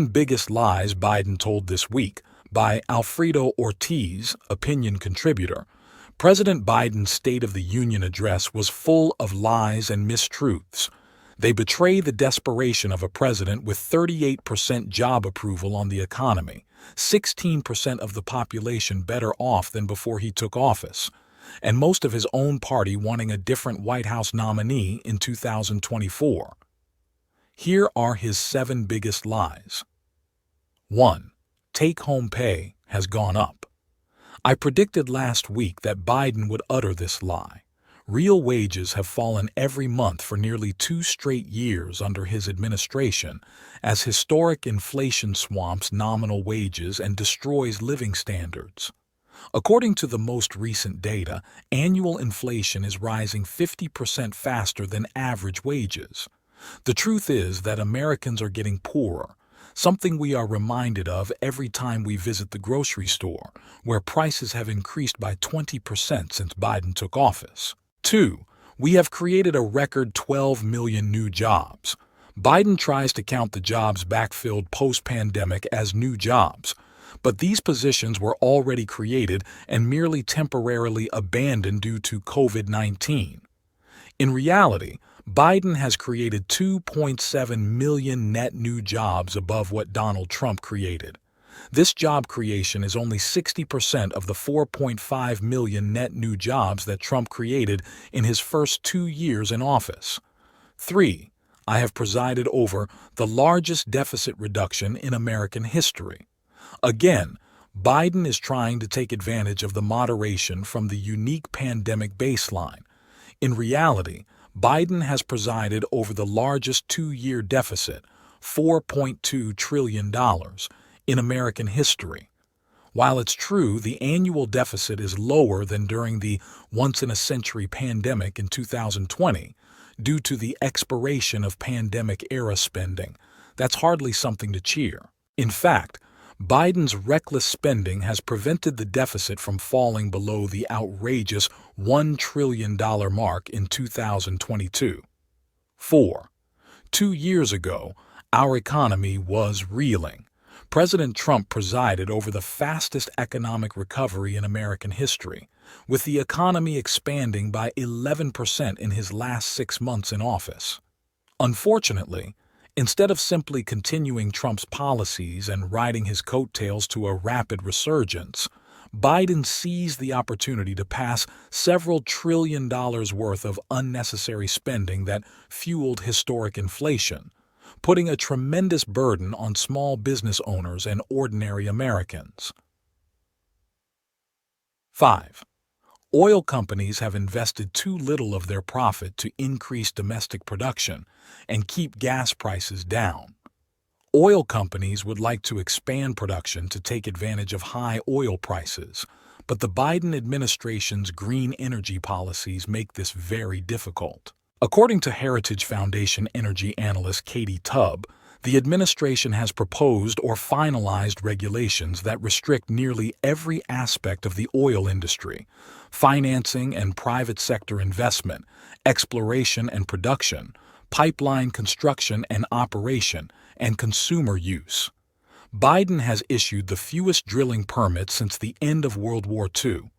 Biggest Lies Biden Told This Week by Alfredo Ortiz, opinion contributor. President Biden's State of the Union address was full of lies and mistruths. They betray the desperation of a president with 38% job approval on the economy, 16% of the population better off than before he took office, and most of his own party wanting a different White House nominee in 2024. Here are his 7 biggest lies. 1. Take-home pay has gone up. I predicted last week that Biden would utter this lie. Real wages have fallen every month for nearly 2 straight years under his administration, as historic inflation swamps nominal wages and destroys living standards. According to the most recent data, annual inflation is rising 50% faster than average wages. The truth is that Americans are getting poorer, something we are reminded of every time we visit the grocery store, where prices have increased by 20% since Biden took office. 2. We have created a record 12 million new jobs. Biden tries to count the jobs backfilled post-pandemic as new jobs, but these positions were already created and merely temporarily abandoned due to COVID-19. In reality, Biden has created 2.7 million net new jobs above what Donald Trump created. This job creation is only 60% of the 4.5 million net new jobs that Trump created in his first 2 years in office. 3. I have presided over the largest deficit reduction in American history. Again, Biden is trying to take advantage of the moderation from the unique pandemic baseline. In reality, Biden has presided over the largest 2-year deficit, $4.2 trillion, in American history. While it's true the annual deficit is lower than during the once-in-a-century pandemic in 2020, due to the expiration of pandemic-era spending, that's hardly something to cheer. In fact, Biden's reckless spending has prevented the deficit from falling below the outrageous $1 trillion mark in 2022. 4. 2 years ago, our economy was reeling. President Trump presided over the fastest economic recovery in American history, with the economy expanding by 11% in his last 6 months in office. Unfortunately, instead of simply continuing Trump's policies and riding his coattails to a rapid resurgence, Biden seized the opportunity to pass several $1 trillion worth of unnecessary spending that fueled historic inflation, putting a tremendous burden on small business owners and ordinary Americans. 5. Oil companies have invested too little of their profit to increase domestic production and keep gas prices down. Oil companies would like to expand production to take advantage of high oil prices, but the Biden administration's green energy policies make this very difficult. According to Heritage Foundation energy analyst Katie Tubb, the administration has proposed or finalized regulations that restrict nearly every aspect of the oil industry: financing and private sector investment, exploration and production, pipeline construction and operation, and consumer use. Biden has issued the fewest drilling permits since the end of World War II.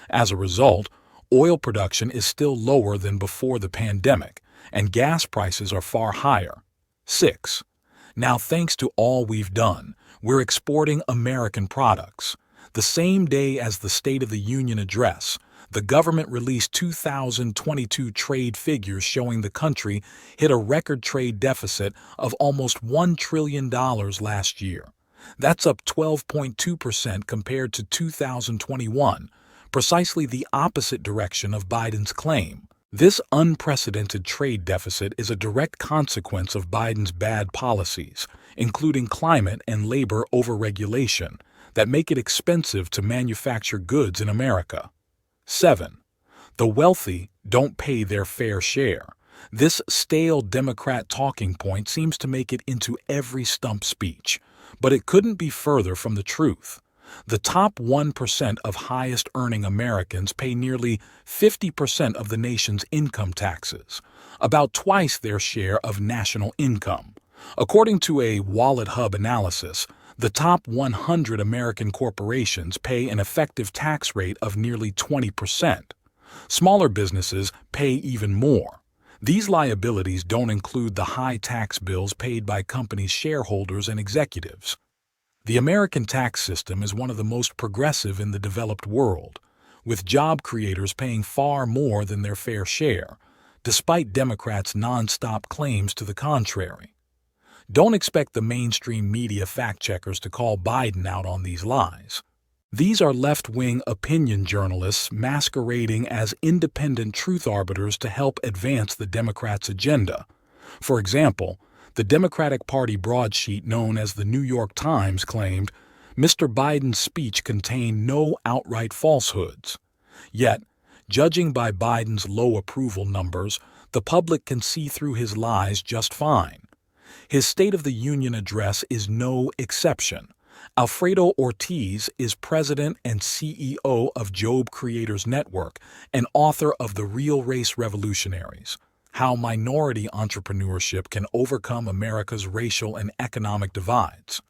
As a result, oil production is still lower than before the pandemic, and gas prices are far higher. 6. Now, thanks to all we've done, we're exporting American products. The same day as the State of the Union address, the government released 2022 trade figures showing the country hit a record trade deficit of almost $1 trillion last year. That's up 12.2% compared to 2021, precisely the opposite direction of Biden's claim. This unprecedented trade deficit is a direct consequence of Biden's bad policies, including climate and labor overregulation, that make it expensive to manufacture goods in America. 7. The wealthy don't pay their fair share. This stale Democrat talking point seems to make it into every stump speech, but it couldn't be further from the truth. The top 1% of highest-earning Americans pay nearly 50% of the nation's income taxes, about twice their share of national income. According to a Wallet Hub analysis, the top 100 American corporations pay an effective tax rate of nearly 20%. Smaller businesses pay even more. These liabilities don't include the high tax bills paid by companies' shareholders and executives. The American tax system is one of the most progressive in the developed world, with job creators paying far more than their fair share, despite Democrats' nonstop claims to the contrary. Don't expect the mainstream media fact-checkers to call Biden out on these lies. These are left-wing opinion journalists masquerading as independent truth arbiters to help advance the Democrats' agenda. For example, the Democratic Party broadsheet known as the New York Times claimed Mr. Biden's speech contained no outright falsehoods. Yet, judging by Biden's low approval numbers, the public can see through his lies just fine. His State of the Union address is no exception. Alfredo Ortiz is president and CEO of Job Creators Network and author of The Real Race Revolutionaries: How Minority Entrepreneurship Can Overcome America's Racial and Economic Divides.